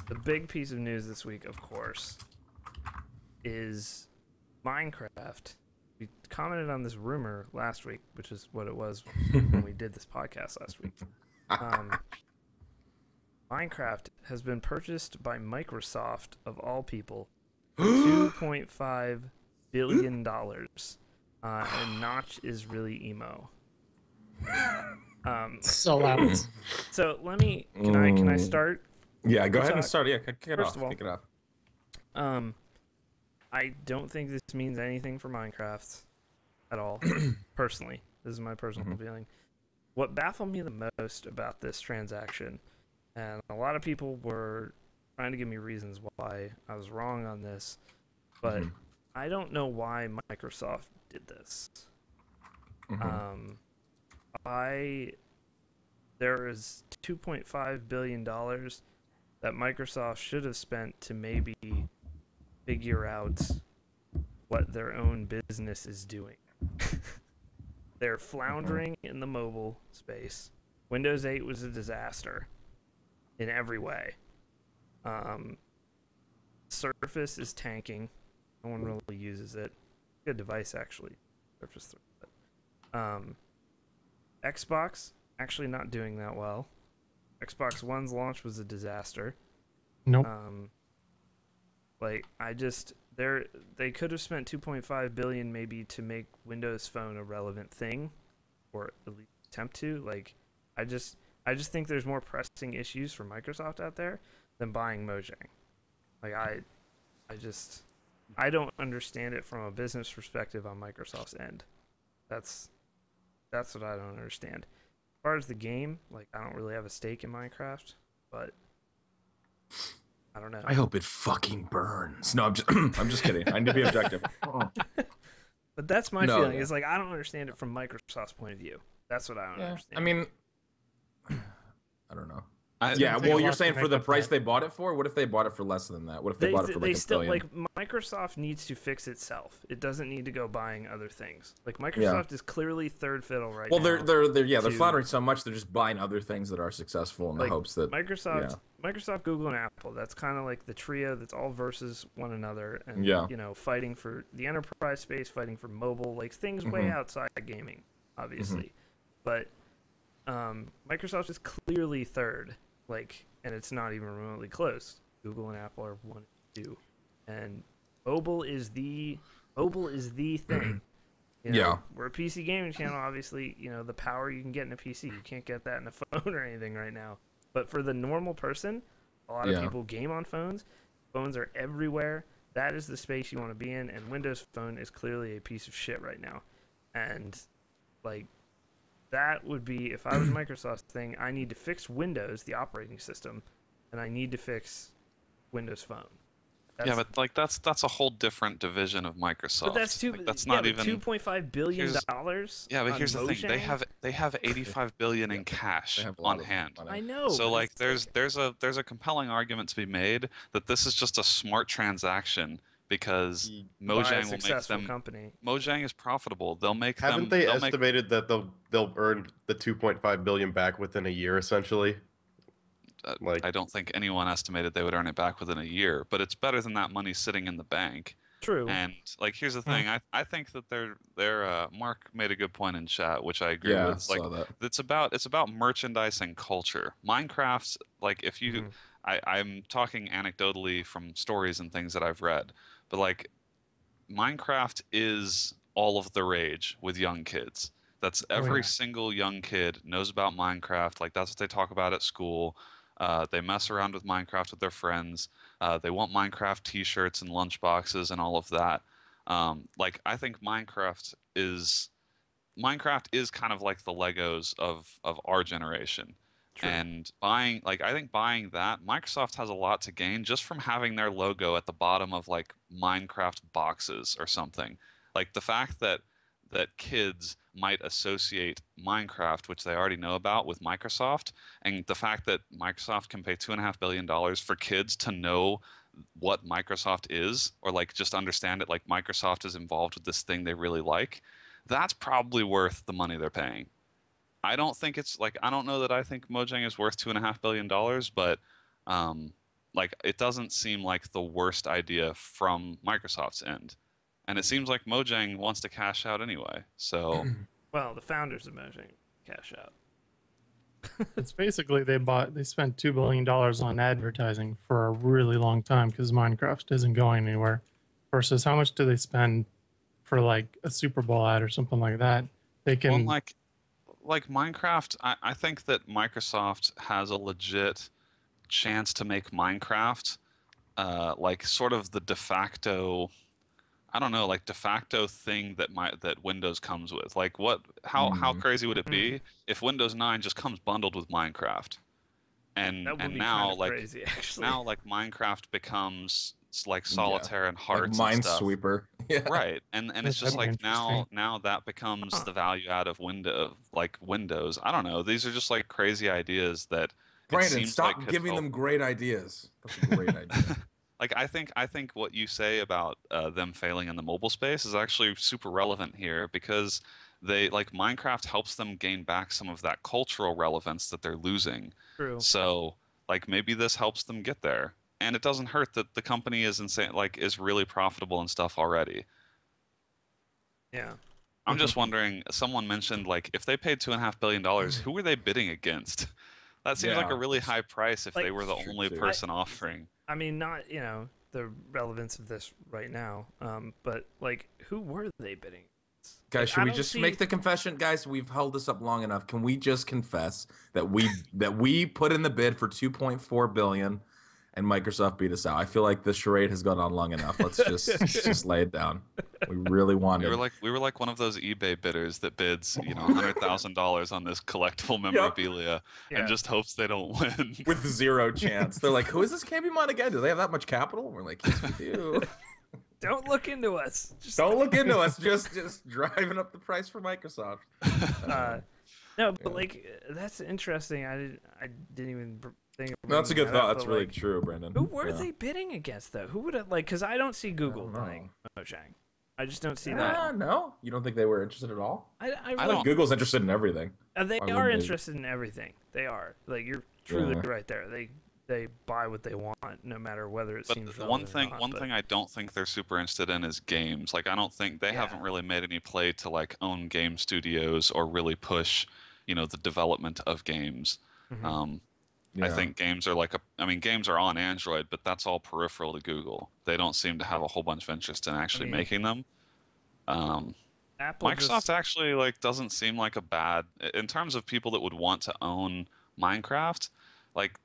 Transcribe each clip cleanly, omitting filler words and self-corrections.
the big piece of news this week, of course, is Minecraft. We commented on this rumor last week, which is what it was when we did this podcast last week. Minecraft has been purchased by Microsoft, of all people, for $2.5 billion. And Notch is really emo. Sellout. So let me. Can I start? Yeah, go ahead and start. Yeah, kick it First off. of all, Kick it off. I don't think this means anything for Minecraft at all. Personally, this is my personal feeling. What baffled me the most about this transaction, and a lot of people were trying to give me reasons why I was wrong on this, but I don't know why Microsoft did this. There is $2.5 billion that Microsoft should have spent to maybe figure out what their own business is doing. They're floundering in the mobile space. Windows 8 was a disaster in every way. Surface is tanking. No one really uses it. Good device, actually. Surface 3. Xbox, actually not doing that well. Xbox One's launch was a disaster. Nope. They could have spent 2.5 billion maybe to make Windows Phone a relevant thing, or at least attempt to. Like, I just think there's more pressing issues for Microsoft out there than buying Mojang. Like, I don't understand it from a business perspective on Microsoft's end. That's what I don't understand. As far as the game, like, I don't really have a stake in Minecraft, but I don't know. I hope it fucking burns. No, I'm just kidding. I need to be objective. But that's my feeling. Is like, I don't understand it from Microsoft's point of view. That's what I don't understand. I mean, I don't know. Well, you're saying for the price they bought it for? What if they bought it for less than that? What if they bought it for like $1 billion? Like, Microsoft needs to fix itself. It doesn't need to go buying other things. Like, Microsoft is clearly third fiddle right now. Well, they're floundering so much they're just buying other things that are successful in the hopes that Microsoft, Google, and Apple. That's kind of like the trio that's all versus one another, and fighting for the enterprise space, fighting for mobile, like things way outside gaming, obviously. But Microsoft is clearly third. Like, and it's not even remotely close. Google and Apple are 1 and 2, and mobile is the thing. We're a PC gaming channel. Obviously, the power you can get in a PC, you can't get that in a phone or anything right now. But for the normal person, a lot of people game on phones. Phones are everywhere. That is the space you want to be in, and Windows Phone is clearly a piece of shit right now. And like, that would be, if I was Microsoft's thing, I need to fix Windows, the operating system, and I need to fix Windows Phone. But like that's a whole different division of Microsoft. But that's not even $2.5 billion. Yeah, but here's the thing: they have $85 billion in cash on hand. I know. So like, there's a compelling argument to be made that this is just a smart transaction. Because Mojang will make them. Company. Mojang is profitable. They'll make Haven't them. they estimated that they'll earn the 2.5 billion back within a year, essentially? I don't think anyone estimated they would earn it back within a year, but it's better than that money sitting in the bank. True. And like, here's the thing. I think that their Mark made a good point in chat, which I agree with. Like, it's about merchandise and culture. Minecraft's like, if you, I'm talking anecdotally from stories and things that I've read. But like, Minecraft is all of the rage with young kids. That's every single young kid knows about Minecraft. Like, that's what they talk about at school. They mess around with Minecraft with their friends. They want Minecraft T-shirts and lunchboxes and all of that. Like, I think Minecraft is kind of like the Legos of our generation. True. And I think buying that, Microsoft has a lot to gain just from having their logo at the bottom of like Minecraft boxes or something. Like, the fact that kids might associate Minecraft, which they already know about, with Microsoft, and the fact that Microsoft can pay $2.5 billion for kids to know what Microsoft is, or like just understand it, like Microsoft is involved with this thing they really like, that's probably worth the money they're paying. I don't think it's like, I don't know that I think Mojang is worth $2.5 billion, but like it doesn't seem like the worst idea from Microsoft's end, and it seems like Mojang wants to cash out anyway. So, well, the founders of Mojang cash out. It's basically they spent $2 billion on advertising for a really long time because Minecraft isn't going anywhere. Versus how much do they spend for like a Super Bowl ad or something like that? They can like Minecraft. I think that Microsoft has a legit chance to make Minecraft like sort of the de facto, I don't know, like de facto thing that Windows comes with. Like how crazy would it be if Windows 9 just comes bundled with Minecraft? And that would be now kind of like crazy, actually. now like Minecraft becomes like Solitaire and Hearts like and stuff. Minesweeper. Yeah. Right. And it's just like now that becomes the value out of Windows. I don't know. These are just like crazy ideas that Brandon, stop giving them great ideas. That's a great idea. Like I think what you say about them failing in the mobile space is actually super relevant here, because they like Minecraft helps them gain back some of that cultural relevance that they're losing. True. So like maybe this helps them get there, and it doesn't hurt that the company is insane, like is really profitable and stuff already. Yeah. I'm just wondering. Someone mentioned like if they paid $2.5 billion, who were they bidding against? That seems like a really high price if they were the only person offering. I mean, not the relevance of this right now, but like who were they bidding? Guys, should we just make the confession? Guys, we've held this up long enough. Can we just confess that we put in the bid for 2.4 billion and Microsoft beat us out? I feel like the charade has gone on long enough. Let's just lay it down. We really wanted. We were like one of those eBay bidders that bids, $100,000 on this collectible memorabilia and just hopes they don't win with zero chance. They're like, "Who is this KBMOD again? Do they have that much capital?" We're like, "Yes, we do." Don't look into us. Don't look into us. Just driving up the price for Microsoft. No, but like that's interesting. I didn't even think. That's a good thought. That's really true, Brandon. Who were they bidding against though? Who would have Because I don't see Google playing Mojang. I just don't see that. No, you don't think they were interested at all? I think Google's interested in everything. They are interested in everything. They are. Like you're truly right there. They buy what they want, no matter whether it seems relevant or not. One thing I don't think they're super interested in is games. Like I don't think they haven't really made any play to like own game studios or really push, the development of games. I think games are games are on Android, but that's all peripheral to Google. They don't seem to have a whole bunch of interest in actually making them. Microsoft actually doesn't seem like a bad, in terms of people that would want to own Minecraft, like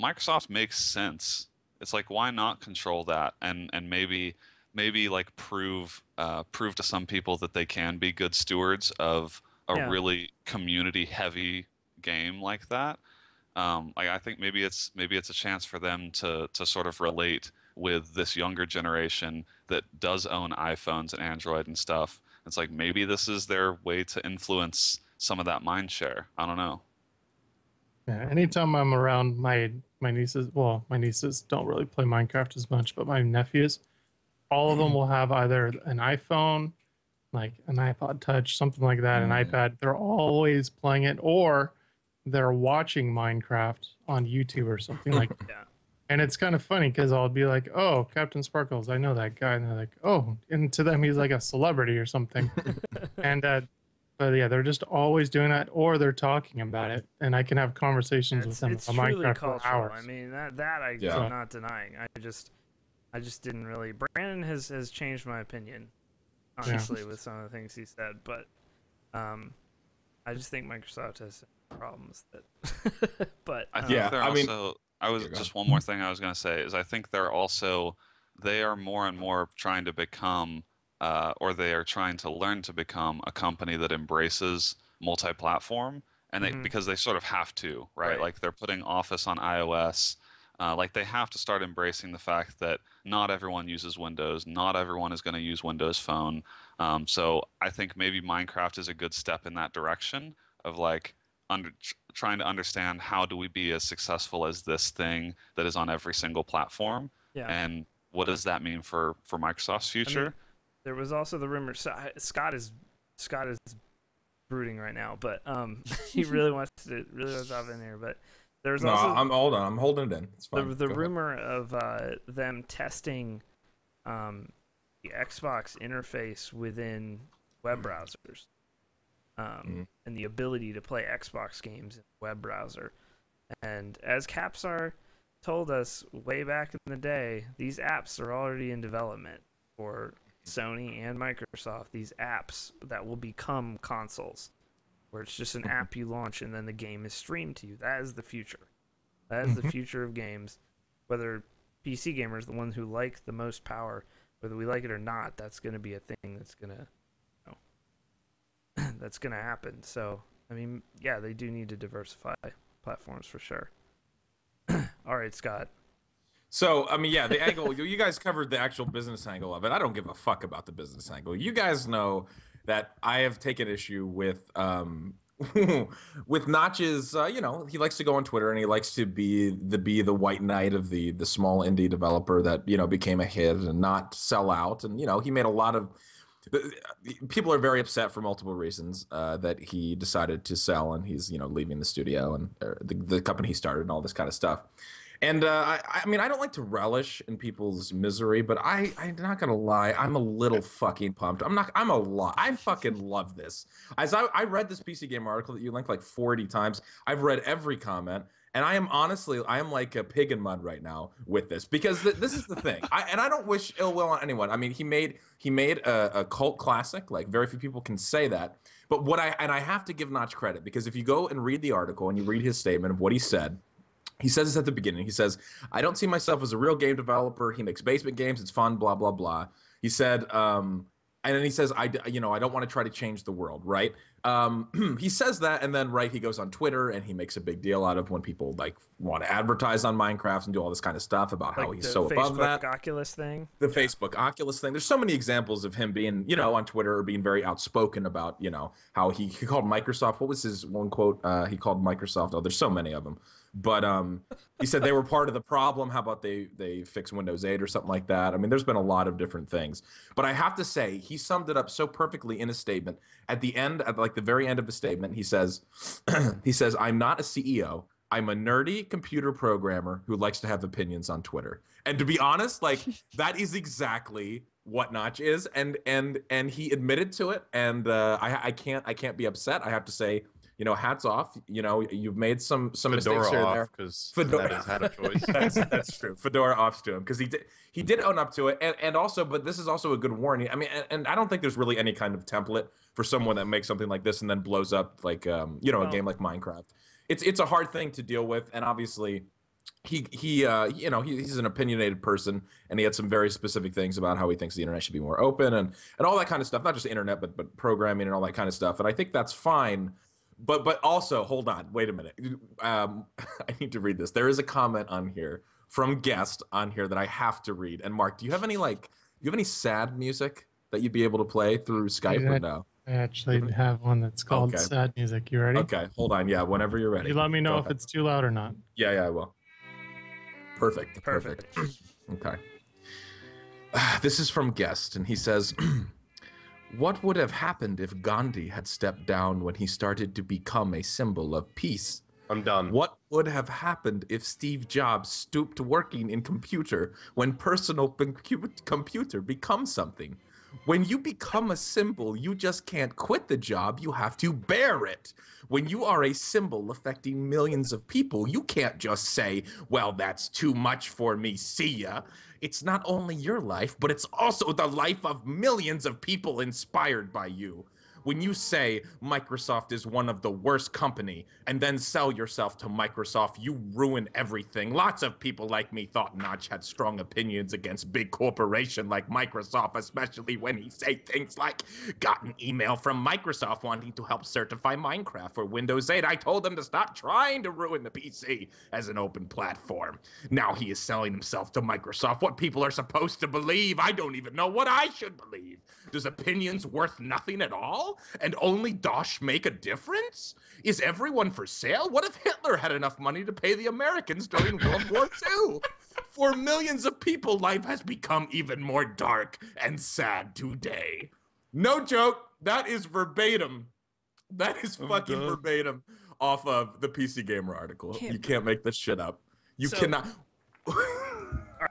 Microsoft makes sense. It's like, why not control that and maybe like prove to some people that they can be good stewards of a really community heavy game like that. I think maybe it's a chance for them to sort of relate with this younger generation that does own iPhones and Android and stuff. It's like maybe this is their way to influence some of that mind share. I don't know. Yeah, anytime I'm around my nieces, well, my nieces don't really play Minecraft as much, but my nephews, all of them will have either an iPhone, like an iPod Touch, something like that, an iPad. They're always playing it, or they're watching Minecraft on YouTube or something like that. And it's kind of funny because I'll be like, "Oh, Captain Sparkles, I know that guy," and they're like, "Oh," and to them he's like a celebrity or something. And but yeah, they're just always doing that, or they're talking about it, and I can have conversations with them about Minecraft for hours. I mean, that I'm not denying. I just didn't really. Brandon has changed my opinion, honestly, with some of the things he said. But I just think Microsoft has problems that. But I think just one more thing I was going to say is I think they are more and more trying to become. Or they are trying to learn to become a company that embraces multi-platform, and because they sort of have to, right? Like they're putting Office on iOS, like they have to start embracing the fact that not everyone uses Windows, not everyone is going to use Windows Phone. So I think maybe Minecraft is a good step in that direction of like trying to understand how do we be as successful as this thing that is on every single platform, and what does that mean for Microsoft's future? There was also the rumor. Scott is brooding right now, but he really wants to hop in here. But There's no, also I'm holding it in. It's fine. The rumor of them testing the Xbox interface within web browsers, and the ability to play Xbox games in the web browser. And as Capsar told us way back in the day, these apps are already in development for Sony and Microsoft. These apps that will become consoles, where it's just an app you launch and then the game is streamed to you. That is the future. That is the future of games. Whether PC gamers, the ones who like the most power, whether we like it or not, that's going to be a thing that's going to, that's going to happen. So, I mean, yeah, they do need to diversify platforms for sure. All right, Scott. So, I mean, yeah, the angle, you guys covered the actual business angle of it. I don't give a fuck about the business angle. You guys know that I have taken issue with with Notch's, he likes to go on Twitter and he likes to be the white knight of the small indie developer that, became a hit and not sell out. And, he made a lot of, people are very upset for multiple reasons that he decided to sell and he's, leaving the studio and the company he started and all this kind of stuff. And I mean, I don't like to relish in people's misery, but I'm not gonna lie, I'm a little fucking pumped. I fucking love this. As I read this PC Game article that you linked like 40 times, I've read every comment, and I am like a pig in mud right now with this because this is the thing. I don't wish ill will on anyone. I mean, he made a cult classic. Like very few people can say that. But I have to give Notch credit because if you go and read the article and you read his statement of what he said. He says this at the beginning. He says, I don't see myself as a real game developer. He makes basement games. It's fun, blah, blah, blah. He said, and then he says, I don't want to try to change the world, right? He says that, and then, right, he goes on Twitter, and he makes a big deal out of when people, like, want to advertise on Minecraft and do all this kind of stuff about how he's so above that. The Facebook Oculus thing? The Facebook Oculus thing. There's so many examples of him being, on Twitter or being very outspoken about, how he called Microsoft. What was his one quote? He called Microsoft. Oh, there's so many of them. But he said they were part of the problem. How about they fix Windows 8 or something like that? I mean, there's been a lot of different things. But I have to say, he summed it up so perfectly in a statement. At the end, at like the very end of the statement, he says, I'm not a CEO. I'm a nerdy computer programmer who likes to have opinions on Twitter. And to be honest, like that is exactly what Notch is. And he admitted to it. And I can't be upset. I have to say, hats off. You've made some mistakes here and there. Because Fedora has had a choice. That's true. Fedora offs to him because he did own up to it, and also, but this is also a good warning. I mean, and I don't think there's really any kind of template for someone that makes something like this and then blows up like a game like Minecraft. It's a hard thing to deal with, and obviously. He's an opinionated person, and he had some very specific things about how he thinks the internet should be more open and all that kind of stuff. Not just the internet, but programming and all that kind of stuff. And I think that's fine. But also, hold on, wait a minute. I need to read this. There is a comment on here from guest on here that I have to read. And Mark, do you have any sad music that you'd be able to play through Skype or no? I actually have one that's called Sad Music. You ready? Okay, hold on. Yeah, whenever you're ready. You let me know if it's too loud or not. Yeah, I will. Perfect. Okay. This is from guest, and he says, what would have happened if Gandhi had stepped down when he started to become a symbol of peace? I'm done. What would have happened if Steve Jobs stooped working in computer when personal computer becomes something? When you become a symbol, you just can't quit the job, you have to bear it. When you are a symbol affecting millions of people, you can't just say, well, that's too much for me, see ya. It's not only your life, but it's also the life of millions of people inspired by you. When you say Microsoft is one of the worst company and then sell yourself to Microsoft, you ruin everything. Lots of people like me thought Notch had strong opinions against big corporation like Microsoft, especially when he say things like, got an email from Microsoft wanting to help certify Minecraft for Windows 8. I told him to stop trying to ruin the PC as an open platform. Now he is selling himself to Microsoft. What people are supposed to believe? I don't even know what I should believe. Does opinions worth nothing at all? And only Dosh make a difference? Is everyone for sale? What if Hitler had enough money to pay the Americans during World War II? For millions of people, life has become even more dark and sad today. No joke. That is verbatim. That is fucking verbatim. off of the PC Gamer article. You can't make this shit up. You cannot. All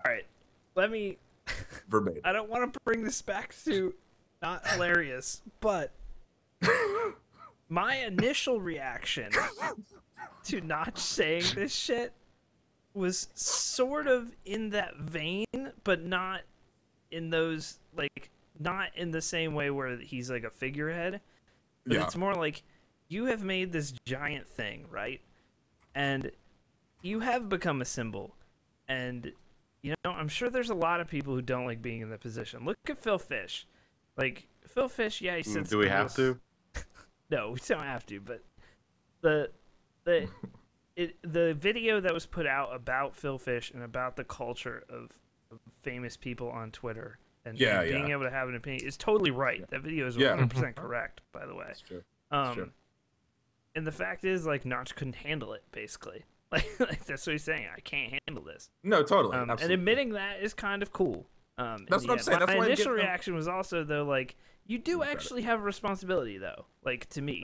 right, let me. Verbatim. I don't want to bring this back to not hilarious, but my initial reaction to Notch saying this shit was sort of in that vein, but not in those, like, not in the same way where he's like a figurehead. But it's more like, you have made this giant thing, right? And you have become a symbol. And, you know, I'm sure there's a lot of people who don't like being in that position. Look at Phil Fish. Like, Phil Fish, yeah, he sits... Do we have to? No, we don't have to, but the video that was put out about Phil Fish and about the culture of famous people on Twitter and being able to have an opinion is totally right. That video is 100% correct, by the way. That's true. And the fact is, like, Notch couldn't handle it, basically. Like that's what he's saying. I can't handle this. No, totally. And admitting that is kind of cool. That's what I'm saying. My initial reaction was also, though, like, you do actually have a responsibility, though, like, to me.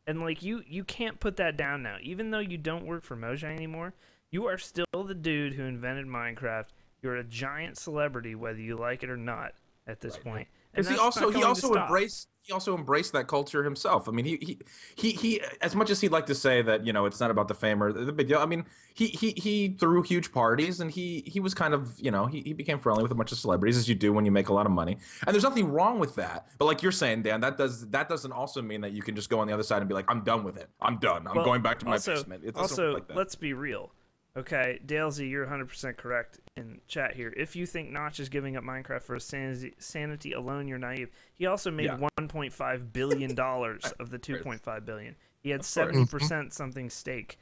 And, like, you can't put that down now. Even though you don't work for Mojang anymore, you are still the dude who invented Minecraft. You're a giant celebrity, whether you like it or not, at this point. Because he also embraced that culture himself. I mean, he as much as he'd like to say that, you know, it's not about the fame or the big deal. I mean, he threw huge parties, and he was kind of, you know, he became friendly with a bunch of celebrities, as you do when you make a lot of money. And there's nothing wrong with that. But like you're saying, Dan, that doesn't also mean that you can just go on the other side and be like, I'm done with it. I'm done. I'm going back to my basement. It doesn't work like that. Let's be real. Okay, Dalesy, you're 100% correct in chat here. If you think Notch is giving up Minecraft for sanity alone, you're naive. He also made $1.5 billion of the $2.5 billion. He had 70% something stake.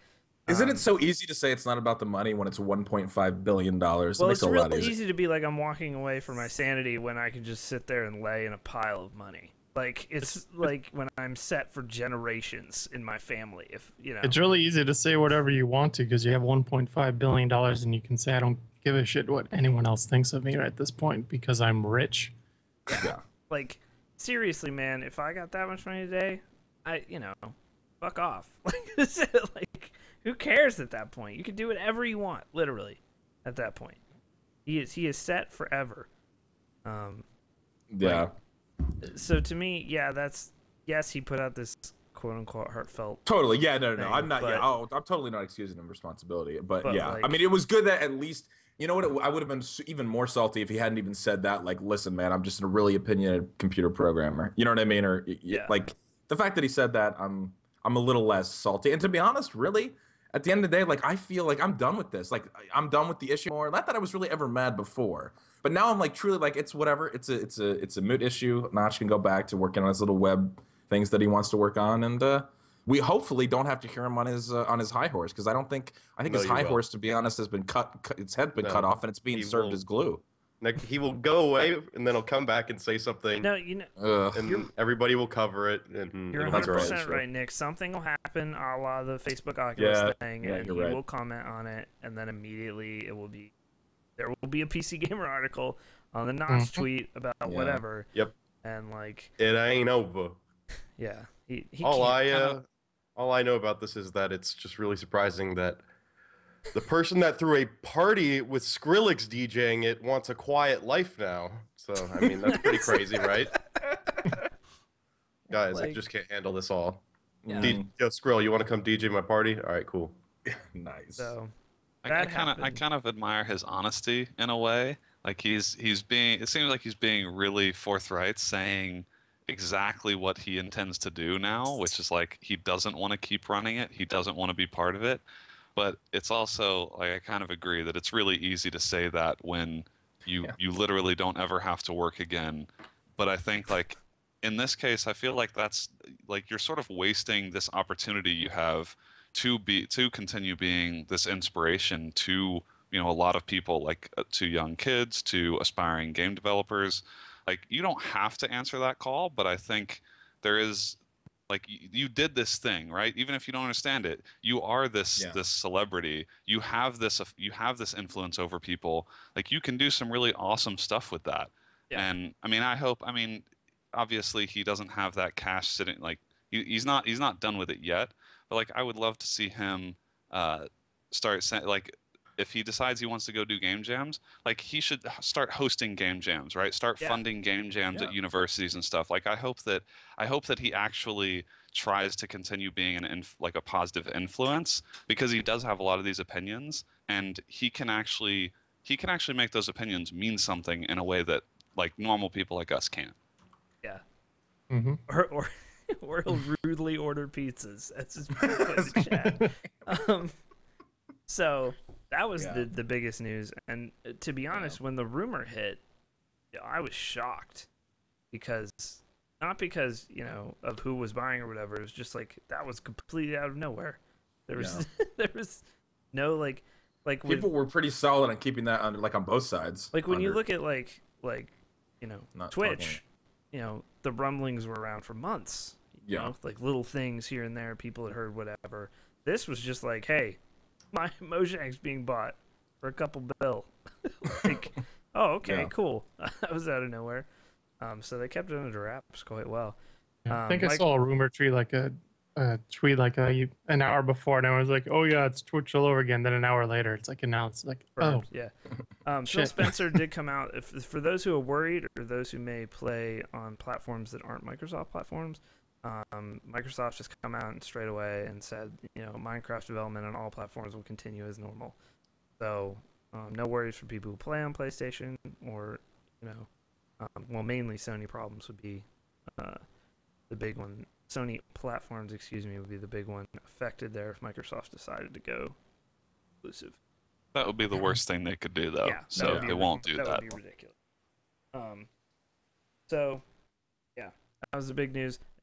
Isn't it so easy to say it's not about the money when it's $1.5 billion? Well, it's really easy to be like, I'm walking away from my sanity when I can just sit there and lay in a pile of money. Like, it's like when I'm set for generations in my family, if you know. It's really easy to say whatever you want to because you have $1.5 billion and you can say, I don't give a shit what anyone else thinks of me at this point because I'm rich. Yeah. Like, seriously, man, if I got that much money today, fuck off. Like, who cares at that point? You can do whatever you want, literally, at that point. He is set forever. Yeah. So to me, yes, he put out this quote unquote heartfelt. Totally, yeah, no. I'm not. I'm totally not excusing him responsibility, but yeah, like, I mean, it was good that at least, you know what? I would have been even more salty if he hadn't even said that. Like, listen, man, I'm just a really opinionated computer programmer. You know what I mean? Or like the fact that he said that, I'm a little less salty. And to be honest, really, at the end of the day, like, I feel like I'm done with this. Like, I'm done with the issue more. Not that I was really ever mad before. But now I'm like truly like, it's whatever. It's a moot issue. Notch can go back to working on his little web things that he wants to work on, and we hopefully don't have to hear him on his high horse, because I think his high horse, to be honest, has been cut. Its head been cut off, and it's being served as glue. He will go away, and then he'll come back and say something. No, and everybody will cover it. And you're 100% right, Nick. Something will happen, a la the Facebook Oculus thing, and he will comment on it, and then immediately there will be a PC Gamer article on the Notch tweet about whatever. Yep. And like, it ain't over. Yeah. All I know about this is that it's just really surprising that the person that threw a party with Skrillex DJing it wants a quiet life now. So I mean, that's pretty crazy, right? Guys, I just can't handle this all. Yeah. Yo, Skrill, you want to come DJ my party? All right, cool. Nice. So I kind of admire his honesty in a way. Like it seems like he's being really forthright, saying exactly what he intends to do now, which is like, he doesn't want to keep running it. He doesn't want to be part of it. But it's also like, I kind of agree that it's really easy to say that when you literally don't ever have to work again. But I think, like, in this case, I feel like that's like, you're sort of wasting this opportunity you have to continue being this inspiration to, you know, a lot of people, like to young kids, to aspiring game developers. Like, you don't have to answer that call, but I think there is, like, you did this thing, right? Even if you don't understand it, you are this celebrity. You have this influence over people. Like, you can do some really awesome stuff with that. Yeah. And I mean, obviously he doesn't have that cash sitting, like, he's not done with it yet. but like I would love to see him like if he decides he wants to go do game jams, like he should start hosting game jams, right? Start funding game jams at universities and stuff. Like I hope that he actually tries to continue being like a positive influence, because he does have a lot of these opinions, and he can actually make those opinions mean something in a way that like normal people like us can't. Yeah. Mm-hmm. Or he'll rudely order pizzas. That's his put in the chat. So that was the biggest news. And to be honest, when the rumor hit, I was shocked, not because of who was buying or whatever. It was just like that was completely out of nowhere. There was there was no like people were pretty solid on keeping that on both sides. Like when you look at like Twitch, the rumblings were around for months. You know, like little things here and there, people had heard whatever. This was just like, hey, my Mojang's being bought for a couple bill. Like, oh, okay, cool. That was out of nowhere. So they kept it under wraps quite well. I think I saw a rumor tweet like a an hour before, and I was like, oh yeah, it's Twitch all over again. Then an hour later, it's like announced, like, oh yeah. Phil Spencer did come out. For those who are worried, or those who may play on platforms that aren't Microsoft platforms, Microsoft just come out and straight away and said, Minecraft development on all platforms will continue as normal. So no worries for people who play on PlayStation, or mainly Sony problems would be the big one. Sony platforms, would be the big one affected there if Microsoft decided to go exclusive. That would be the worst thing they could do, though. Yeah, so they won't do that. That would be ridiculous. So, yeah, that was the big news. And